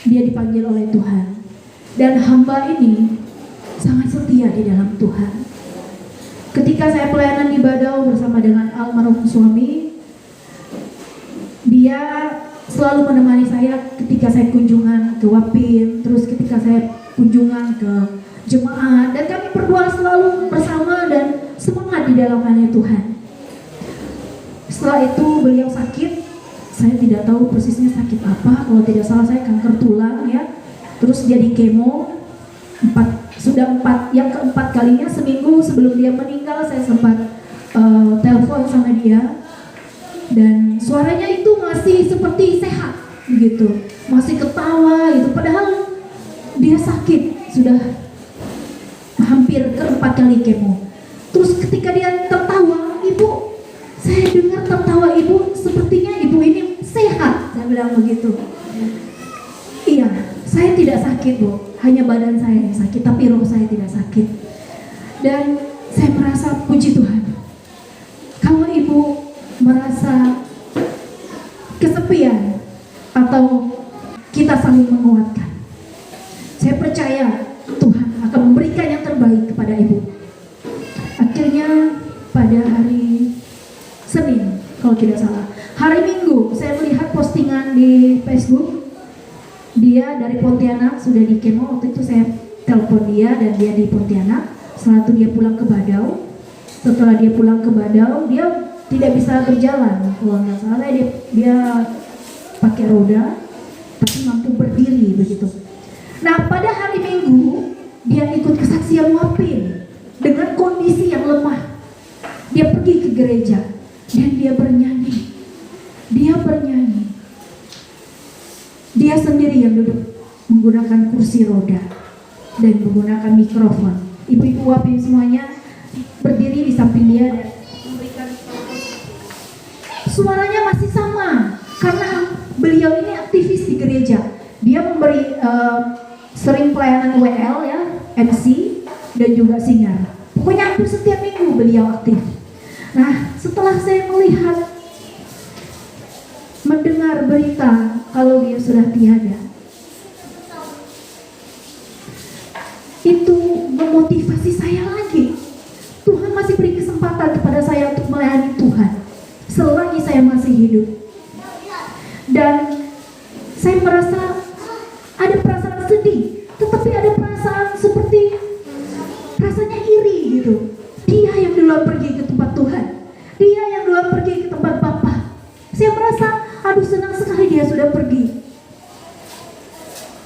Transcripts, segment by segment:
dia dipanggil oleh Tuhan. Dan hamba ini sangat setia di dalam Tuhan. Ketika saya pelayanan di Badau bersama dengan almarhum suami, dia selalu menemani saya ketika saya kunjungan ke Wapin, terus ketika saya kunjungan ke jemaat, dan kami berdua selalu bersama dan semangat di dalam hanya Tuhan. Setelah itu beliau sakit, saya tidak tahu persisnya sakit apa, kalau tidak salah saya kanker tulang ya. Terus dia di kemo yang keempat kalinya. Seminggu sebelum dia meninggal saya sempat telepon sama dia, dan suaranya itu masih seperti sehat gitu, masih ketawa gitu, padahal dia sakit sudah hampir keempat kali kemo. Terus ketika dia tertawa, ibu, saya dengar tertawa ibu, sepertinya ibu ini sehat, saya bilang begitu. Iya, saya tidak sakit bu, hanya badan saya yang sakit, tapi roh saya tidak sakit. Dan saya merasa puji Tuhan, kalau ibu merasa kesepian atau kita saling menguatkan, saya percaya Tuhan akan memberikan yang terbaik kepada ibu. Akhirnya pada hari Senin kalau tidak salah, hari Minggu saya melihat postingan di Facebook, dia dari Pontianak sudah di kemo. Waktu itu saya telepon dia dan dia di Pontianak. Setelah itu dia pulang ke Badau. Setelah dia pulang ke Badau, dia tidak bisa berjalan, kalau nggak salah dia pakai roda, tapi mampu berdiri begitu. Nah pada hari Minggu dia ikut kesaksian Wapin dengan kondisi yang lemah. Dia pergi ke gereja dan dia bernyanyi. Dia sendiri yang duduk menggunakan kursi roda dan menggunakan mikrofon. Ibu-ibu Wapin semuanya berdiri di samping dia dan memberikan suaranya masih sama karena beliau ini aktivis di gereja. Dia memberi sering pelayanan WL ya, MC dan juga singer. Pokoknya hampir setiap minggu beliau aktif. Nah setelah saya mendengar berita kalau dia sudah tiada, itu memotivasi saya lagi. Tuhan masih beri kesempatan kepada saya untuk melayani Tuhan selagi saya masih hidup. Dan saya merasa ada perasaan sedih, tetapi ada perasaan seperti rasanya iri gitu. Dia yang duluan pergi ke tempat Tuhan, dia yang duluan pergi ke tempat Bapa. Saya merasa aduh senang sekali dia sudah pergi.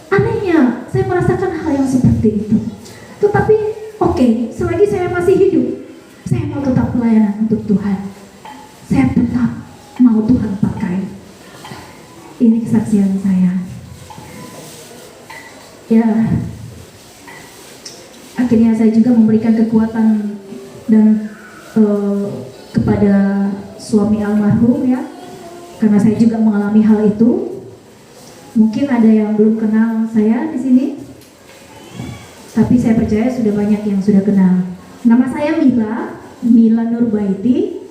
Anehnya saya merasakan hal yang seperti itu. Tetapi oke, selagi saya masih hidup, saya mau tetap pelayanan untuk Tuhan. Saya tetap mau Tuhan pakai. Ini kesaksian saya. Ya, akhirnya saya juga memberikan kekuatan dan kepada suami almarhum ya, karena saya juga mengalami hal itu. Mungkin ada yang belum kenal saya di sini, tapi saya percaya sudah banyak yang sudah kenal. Nama saya Mila Nurbaiti.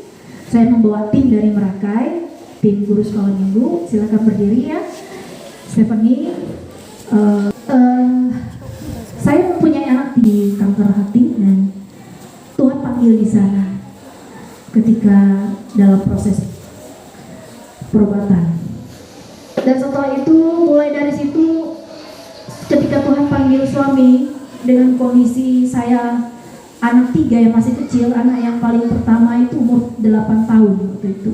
Saya membawa tim dari Merakai, tim guru sekolah minggu. Silakan berdiri ya. Stephanie. Saya mempunyai anak di kanker hati dan Tuhan panggil di sana ketika dalam proses perobatan. Dan setelah itu, mulai dari situ, ketika Tuhan panggil suami dengan kondisi saya anak 3 yang masih kecil, anak yang paling pertama itu umur 8 tahun waktu itu,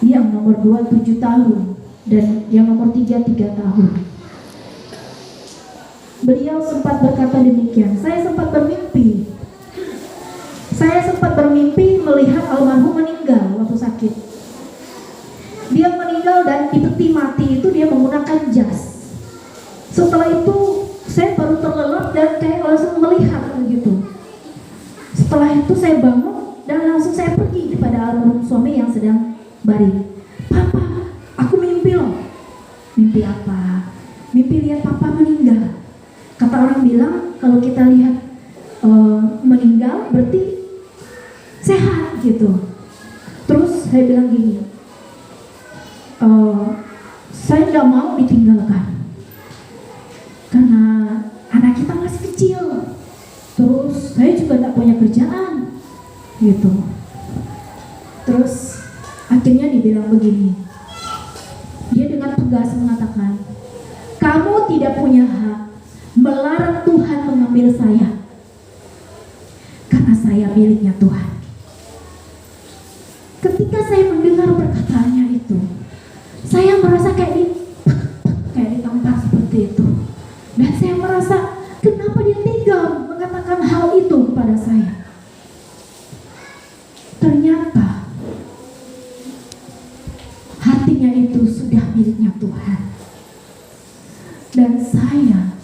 yang nomor 2 7 tahun, dan yang nomor 3 tahun. Beliau sempat berkata demikian, saya sempat bermimpi melihat almarhum meninggal waktu sakit. Dia meninggal dan di peti mati itu dia menggunakan jas. Setelah itu saya baru terlelap dan kayak langsung melihat begitu. Setelah itu saya bangun dan langsung saya pergi kepada almarhum suami yang sedang baring. Papa, aku mimpi loh. Mimpi apa? Mimpi lihat papa meninggal. Kata orang bilang kalau kita lihat meninggal berarti sehat gitu. Terus saya bilang gini, saya nggak mau ditinggalkan. juga nggak punya kerjaan gitu. Terus akhirnya dibilang begini, dia dengan tegas mengatakan, kamu tidak punya hak melarang Tuhan mengambil saya, karena saya miliknya Tuhan. Ketika saya mendengar perkataannya itu, saya merasa kayak ditampar seperti itu. Dan saya merasa, kenapa dia tega mengatakan hal itu kepada saya? Ternyata hatinya itu sudah miliknya Tuhan. Dan saya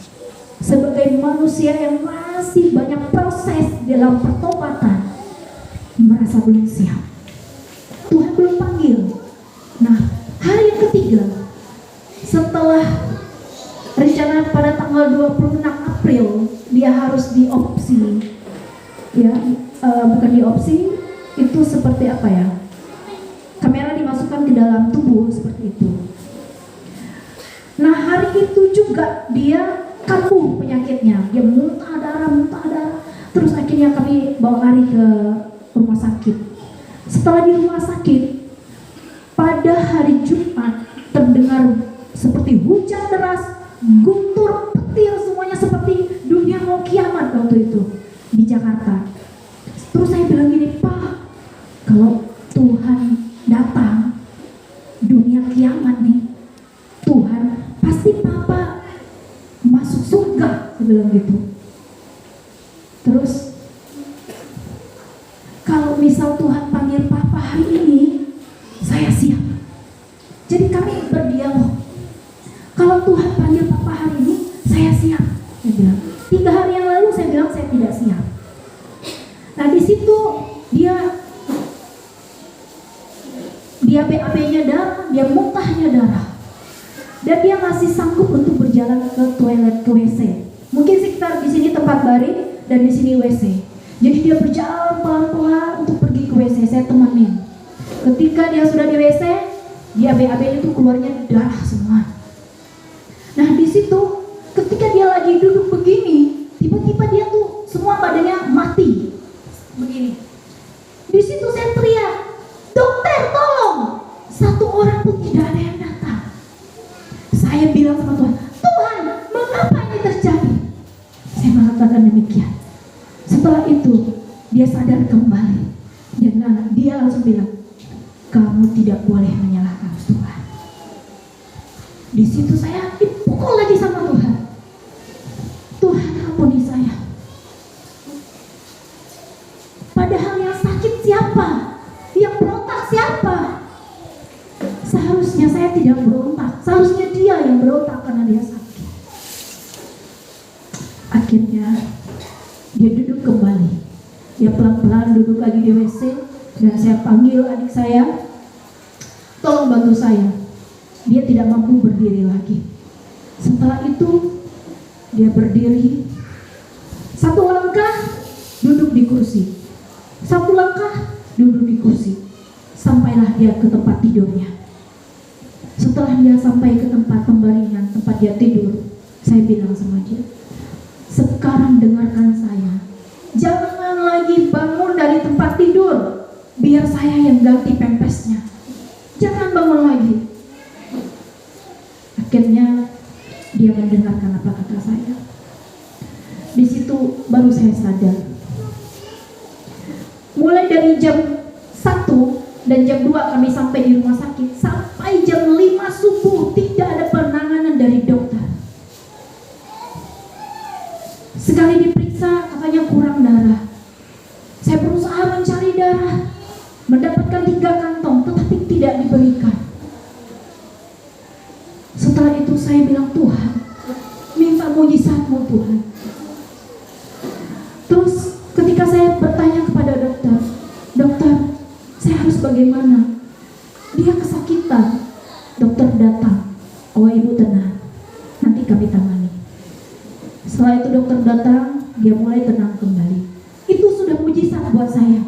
sebagai manusia yang masih banyak proses dalam pertobatan, merasa belum siap. Tuhan belum panggil. Nah, hari yang ketiga setelah rencana pada tanggal 26 April dia harus diopsi, ya, bukan diopsi, itu seperti apa ya? Kamera dimasukkan ke dalam tubuh seperti itu. Nah, hari itu juga dia kambuh penyakitnya, dia muntah darah. Terus akhirnya kami bawa lari ke rumah sakit. Setelah di rumah sakit, pada hari Jumat terdengar seperti hujan deras, guntur, petir, semuanya seperti dunia mau kiamat waktu itu di Jakarta. Terus saya bilang gini, Pak, kalau Tuhan datang, dunia kiamat nih, Tuhan pasti Papa masuk surga, saya bilang gitu. Terus kalau misal Tuhan panggil Papa hari ini, saya siap. Jadi kami berdialog. Kalau Tuhan panggil Papa hari ini, saya siap. Saya bilang. 3 hari yang lalu saya bilang saya tidak siap. Nah, di situ dia BAB-nya darah, dia muntahnya darah. Dan dia masih sanggup untuk berjalan ke toilet, ke WC. Mungkin sekitar di sini tempat baring dan di sini WC. Jadi dia berjalan pelan-pelan untuk pergi ke WC, saya temenin. Ketika dia sudah di WC, dia BAB itu keluarnya darah semua. Nah, di situ ketika dia lagi duduk begini, tiba-tiba dia tuh semua badannya mati. Begini. Di situ saya teriak, "Dokter, tolong!" 1 orang pun tidak ada yang datang. Saya bilang sama Tuhan, "Tuhan, mengapa ini terjadi?" Saya mengatakan demikian. Setelah itu dia sadar kembali dan dia langsung bilang, "Kamu tidak boleh menyalahkan Tuhan." Di situ saya dipukul lagi sama Tuhan. Tuhan, ampuni saya. Padahal yang sakit siapa? Yang berontak siapa? Seharusnya saya tidak berontak. Seharusnya dia yang berontak karena dia sakit. Akhirnya dia duduk kembali. Dia pelan-pelan duduk lagi di WC. Dan saya panggil adik saya, "Tolong bantu saya." Dia tidak mampu berdiri lagi. Setelah itu dia berdiri. 1 langkah duduk di kursi. 1 langkah duduk di kursi. Sampailah dia ke tempat tidurnya. Setelah dia sampai ke tempat pembaringan, tempat dia tidur, saya bilang sama dia, "Sekarang dengarkan saya. Jangan lagi bangun dari tempat tidur. Biar saya yang ganti pempesnya. Jangan bangun lagi." Akhirnya dia mendengarkan apa kata saya. Di situ baru saya sadar. Mulai dari jam 1 dan jam 2 kami sampai di rumah sakit, sampai jam 5 subuh tidak ada penanganan dari dokter. Sekali diperiksa katanya kurang darah. Saya berusaha mencari darah, mendapatkan 3 kantong, tetapi tidak diberikan. Setelah itu saya bilang, "Tuhan, minta mujizat-Mu Tuhan." Terus ketika saya bertanya kepada dokter, "Dokter, saya harus bagaimana?" Dia kesakitan. Dokter datang, "Oh, Ibu tenang, nanti kami tangani." Setelah itu dokter datang, dia mulai tenang kembali. Itu sudah mujizat buat saya.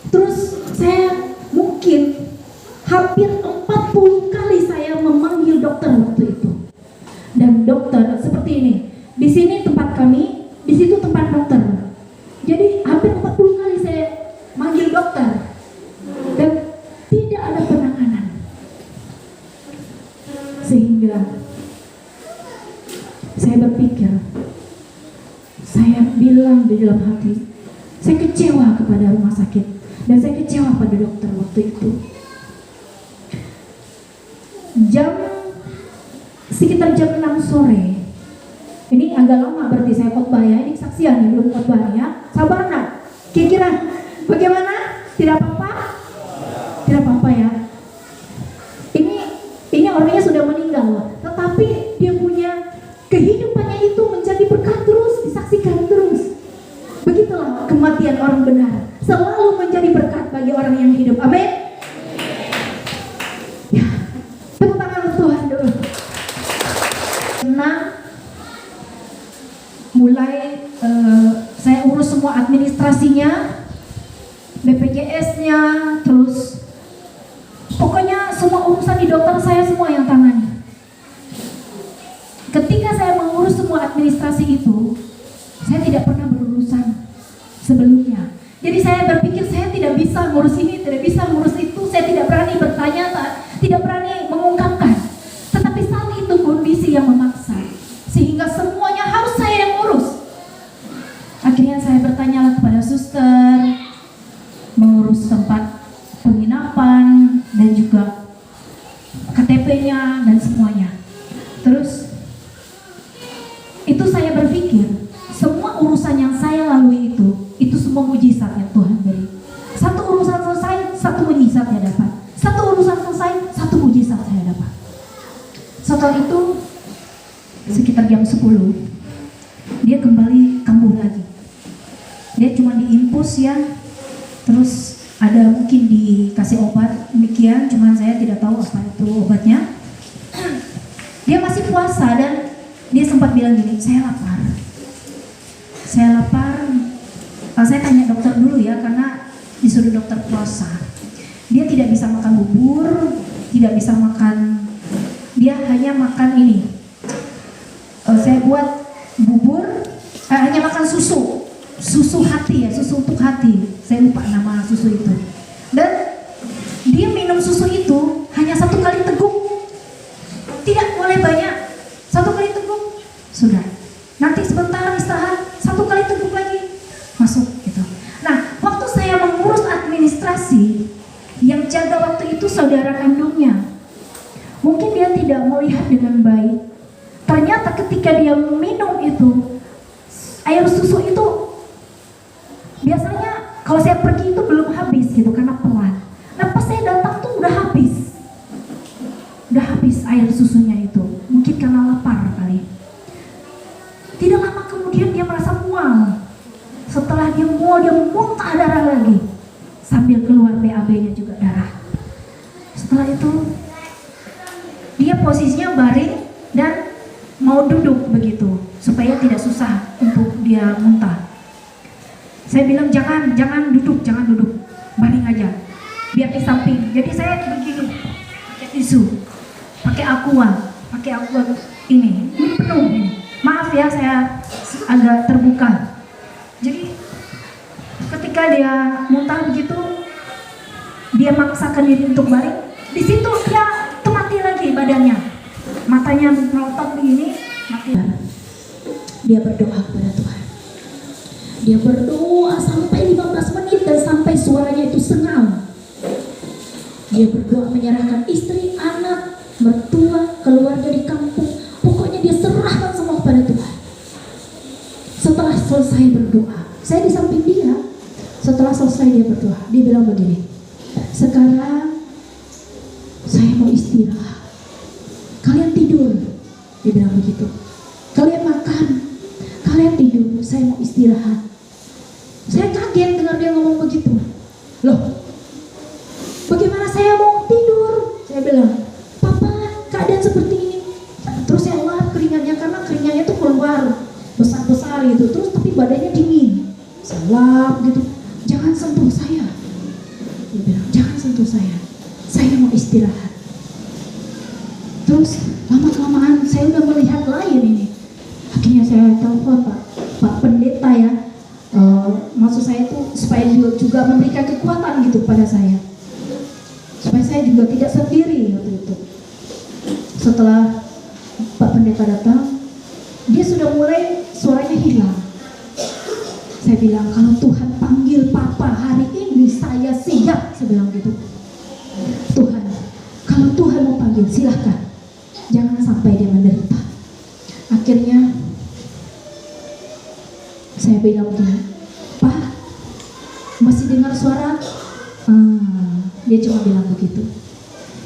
Terus saya mungkin hampir 40 kali saya memanggil dokter waktu itu. Dan dokter seperti ini. Di sini tempat kami dokter dan tidak ada penanganan. Sehingga saya berpikir, saya bilang di dalam hati, saya kecewa kepada rumah sakit dan saya kecewa pada dokter waktu itu. Sekitar jam 6 sore, ini agak lama berarti saya khotbah ya, ini saksian ya, belum khotbah ya. Sabar nak, kira-kira bagaimana? Tidak apa-apa? Tidak apa-apa ya. Ini orangnya sudah meninggal, tetapi dia punya kehidupannya itu menjadi berkat terus, disaksikan terus. Begitulah kematian orang benar, selalu menjadi berkat bagi orang yang hidup. Amin. Ya, tepuk tangan untuk Tuhan dulu. Nah, mulai saya urus semua administrasinya, BPJS-nya, terus pokoknya semua urusan di dokter saya semua yang tangani. Ketika saya mengurus semua administrasi itu, saya tidak pernah berurusan sebelumnya. Jadi saya berpikir saya tidak bisa ngurus ini, tidak bisa ngurus itu, saya tidak berani bertanya, tidak berani mengungkapkan. Tetapi saat itu kondisi yang memaksa, sehingga semuanya harus saya yang urus. Akhirnya saya bertanyalah kepada suster, mengurus tempat penginapan dan juga KTP-nya dan semuanya. Terus itu saya berpikir semua urusan yang saya lalui itu semua mujizat yang Tuhan beri. Satu urusan selesai, satu mujizat saya dapat. Satu urusan selesai, satu mujizat saya dapat. Setelah itu sekitar jam 10 dia kembali kambuh lagi. Dia cuma diinfus ya, terus ada mungkin dikasih obat demikian, cuman saya tidak tahu apa itu obatnya. Dia masih puasa dan dia sempat bilang gini, saya lapar. Saya tanya dokter dulu ya, karena disuruh dokter puasa. Dia tidak bisa makan bubur, tidak bisa makan, dia hanya makan ini. Saya buat bubur, hanya makan susu hati ya, susu untuk hati. Saya lupa nama susu itu. Dan dia minum susu itu hanya 1 kali teguk, tidak boleh banyak. 1 kali teguk sudah. Nanti sebentar istirahat, 1 kali teguk lagi masuk gitu. Nah, waktu saya mengurus administrasi, yang jaga waktu itu saudara kandungnya. Mungkin dia tidak melihat dengan baik. Ternyata ketika dia minum itu air susu itu, biasanya kalau saya pergi itu belum habis gitu karena pelan. Nah pas saya datang tuh udah habis air susunya itu. Mungkin karena lapar kali. Tidak lama kemudian dia merasa mual. Setelah dia mual, dia muntah darah lagi, sambil keluar BAB-nya juga darah. Setelah itu dia posisinya baring dan mau duduk begitu supaya tidak susah untuk dia muntah. Saya bilang jangan duduk, baring aja, biar di samping. Jadi saya begini, pakai tisu, pakai aqua ini penuh ini. Maaf ya, saya agak terbuka. Jadi ketika dia muntah begitu, dia maksakan diri untuk baring. Di situ dia mati lagi badannya, matanya melotot begini, mati. Dia berdoa kepada Tuhan. Dia berdoa sampai 15 menit dan sampai suaranya itu senang. Dia berdoa menyerahkan istri, anak, mertua, keluarga di kampung. Pokoknya dia serahkan semua kepada Tuhan. Setelah selesai berdoa, saya di samping dia. Setelah selesai dia berdoa, dia bilang begini, sekarang saya mau istirahat. Kalian tidur, dia bilang begitu. Kalian makan, kalian tidur, saya mau istirahat. Saya kaget dengar dia ngomong begitu. Loh, bagaimana saya mau tidur? Saya bilang, Papa, keadaan seperti ini. Terus saya lap keringatnya, karena keringatnya tuh keluar besar-besar gitu. Terus tapi badannya dingin. Saya lap gitu. Jangan sentuh saya. Dia bilang, jangan sentuh saya mau istirahat. Terus lama-kelamaan saya udah melihat lain ini. Akhirnya saya telepon Pak Pendeta ya. Maksud saya itu supaya juga memberikan kekuatan gitu pada saya, supaya saya juga tidak sendiri waktu itu. Setelah Pak Pendeta datang, dia sudah mulai suaranya hilang. Saya bilang, kalau Tuhan panggil Papa hari ini, saya siap. Saya bilang gitu. Tuhan, kalau Tuhan mau panggil, silahkan. Jangan sampai dia menderita. Akhirnya saya bilang begini, Pak, masih dengar suara? Dia cuma bilang begitu.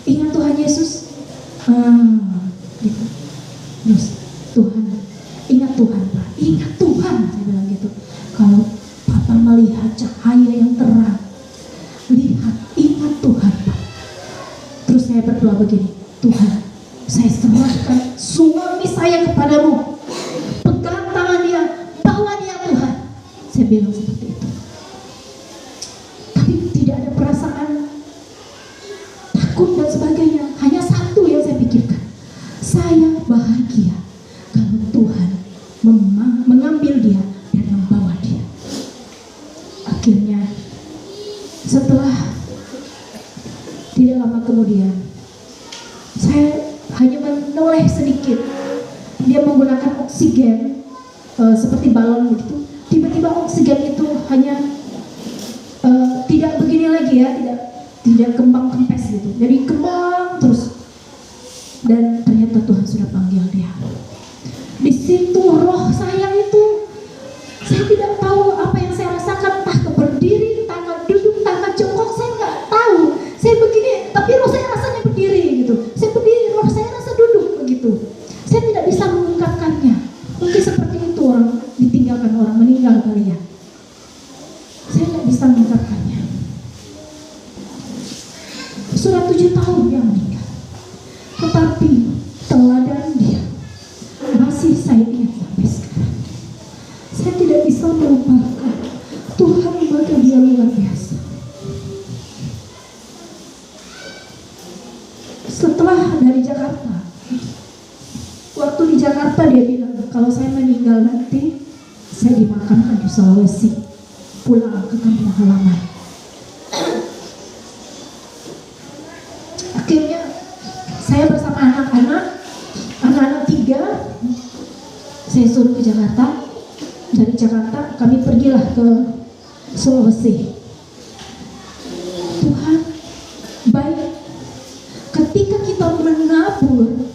Ingat Tuhan Yesus? Gitu. Terus, Tuhan, ingat Tuhan, Pak, ingat Tuhan. Saya bilang gitu. Kalau Papa melihat cahaya yang terang, lihat, ingat Tuhan, Pak. Terus saya berdoa begini, Tuhan, saya serahkan suami saya kepadamu. Pegang tangan dia, bawa dia Tuhan. Saya bilang seperti itu. Tapi tidak ada perasaan takut dan sebagainya. Hanya satu yang saya pikirkan. Saya bahagia kalau Tuhan mengambil dia dan membawa dia. Akhirnya setelah tidak lama kemudian, saya hanya menoleh sedikit. Dia menggunakan oksigen seperti balon begitu. Tiba-tiba oksigen itu hanya tidak begini lagi ya, tidak kembang kempes gitu. Jadi kembang terus. Dan ternyata Tuhan sudah panggil dia. Di situ roh saya itu, saya tidak tahu apa yang saya rasakan, entah berdiri, entah duduk, entah jongkok, saya nggak tahu. Saya begini, tapi roh saya rasanya berdiri gitu. Saya berdiri, roh saya rasa duduk begitu. Saya tidak bisa mengungkapkannya. Mungkin seperti itu orang ditinggalkan, orang meninggal kali ya. Saya tidak bisa mengungkapkannya. Sudah 7 tahun dia meninggal. Tetapi teladan dia masih saya ingat sampai sekarang. Saya tidak bisa melupakan. Tuhan bagi dia luar biasa. Setelah dari Jakarta, waktu di Jakarta dia bilang, kalau saya meninggal nanti saya dimakamkan di Sulawesi, pulang ke kampung halaman. Akhirnya saya bersama anak-anak 3, saya suruh ke Jakarta. Dari Jakarta kami pergilah ke Sulawesi. Tuhan baik. Ketika kita menabur,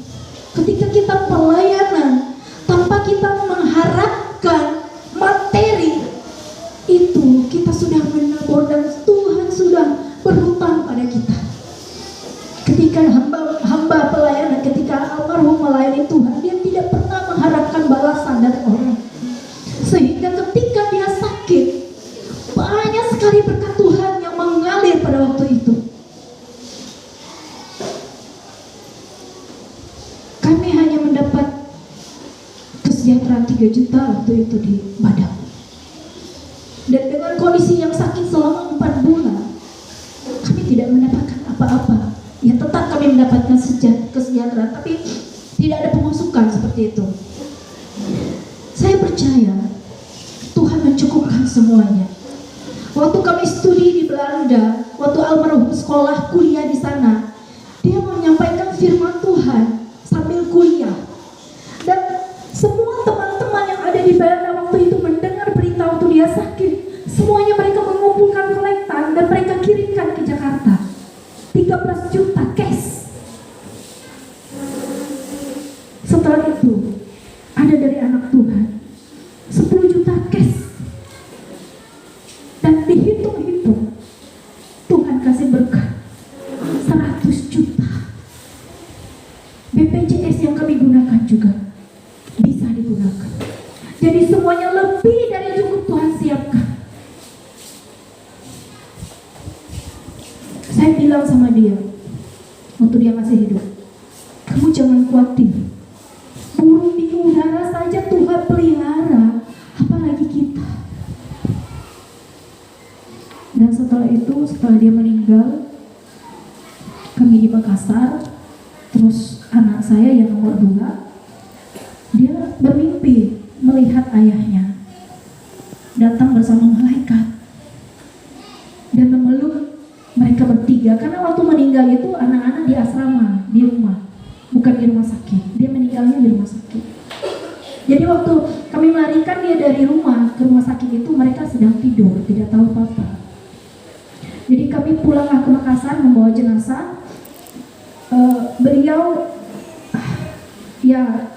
ketika kita pelayanan tanpa kita mengharapkan materi, itu kita sudah menabur dan Tuhan sudah berhutang pada kita. Ketika hamba pelayanan, ketika almarhum melayani Tuhan, dia tidak pernah mengharapkan balasan dari orang. Sehingga ketika dia sakit, banyak sekali berkat Tuhan yang mengalir pada waktu itu. Kami hanya mendapat kesejahteraan 3 juta waktu itu di Padang. Dan dengan kondisi yang sakit selama 4 bulan, kami tidak mendapatkan apa-apa. Ya tetap kami mendapatkan kesejahteraan, tapi tidak ada pemasukan seperti itu. Saya percaya Tuhan mencukupkan semuanya. Waktu kami studi di Belanda, waktu almarhum sekolah kuliah di sana, dia menyampaikan firman Tuhan sambil kuliah. Dan semua teman-teman yang ada di Belanda waktu itu mendengar berita waktu dia sakit, semuanya mereka mengumpulkan kolektan dan mereka kirimkan ke Jakarta. 13 juta cash. Setelah itu ada dari anak Tuhan 10 juta cash. Dan dihitung-hitung Tuhan kasih berkat 100 juta. BPJS yang kami gunakan juga bisa digunakan. Jadi semuanya lebih dari cukup Tuhan siapkan. Saya bilang sama dia waktu dia masih hidup, kamu jangan khawatir, burung di udara saja Tuhan pelihara, apalagi kita. Dan setelah itu, setelah dia meninggal, kami di Makassar. Terus anak saya yang nomor 2, dia bermimpi melihat ayahnya datang bersama malaikat. bertiga, karena waktu meninggal itu anak-anak di asrama, di rumah, bukan di rumah sakit. Dia meninggalnya di rumah sakit. Jadi waktu kami melarikan dia dari rumah ke rumah sakit itu, mereka sedang tidur, tidak tahu apa-apa. Jadi kami pulanglah ke Makassar membawa jenazah. Beliau, ya,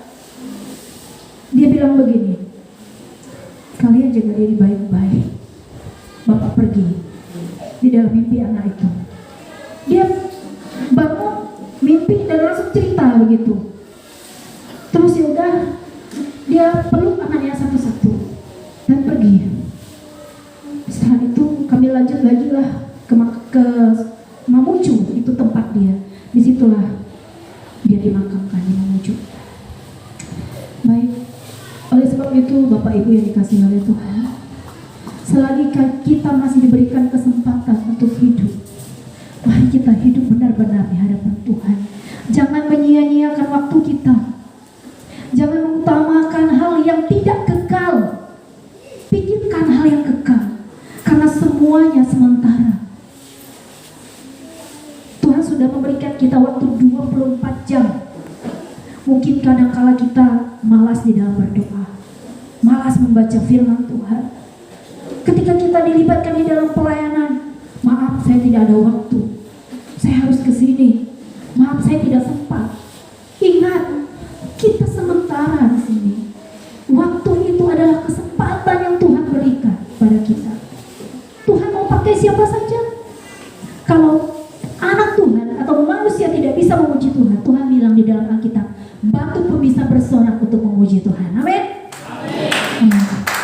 dia bilang begini, kalian jaga diri baik-baik. Bapak pergi. Di dalam mimpi anak itu, dia bangun mimpi dan langsung cerita begitu. Terus ya udah, dia peluk anaknya satu-satu dan pergi. Setelah itu kami lanjut lagi lah ke Mamuju, itu tempat dia. Disitulah dia dimakamkan di Mamuju. Baik, oleh sebab itu Bapak Ibu yang dikasihi oleh Tuhan, selagi kita masih diberikan kesempatan untuk hidup, mari kita hidup benar-benar di hadapan Tuhan. Jangan menyia-nyiakan waktu kita. Jangan mengutamakan hal yang tidak kekal. Pikirkan hal yang kekal, karena semuanya sementara. Tuhan sudah memberikan kita waktu 24 jam. Mungkin kadang-kala kita malas di dalam berdoa, malas membaca firman Tuhan. Ketika kita dilibatkan di dalam pelayanan, maaf saya tidak ada waktu, saya harus ke sini, maaf saya tidak sempat. Ingat, kita sementara di sini. Waktu itu adalah kesempatan yang Tuhan berikan pada kita. Tuhan mau pakai siapa saja. Kalau anak Tuhan atau manusia tidak bisa memuji Tuhan, Tuhan bilang di dalam Alkitab, batu pun bisa bersorak untuk memuji Tuhan. Amin. Amin.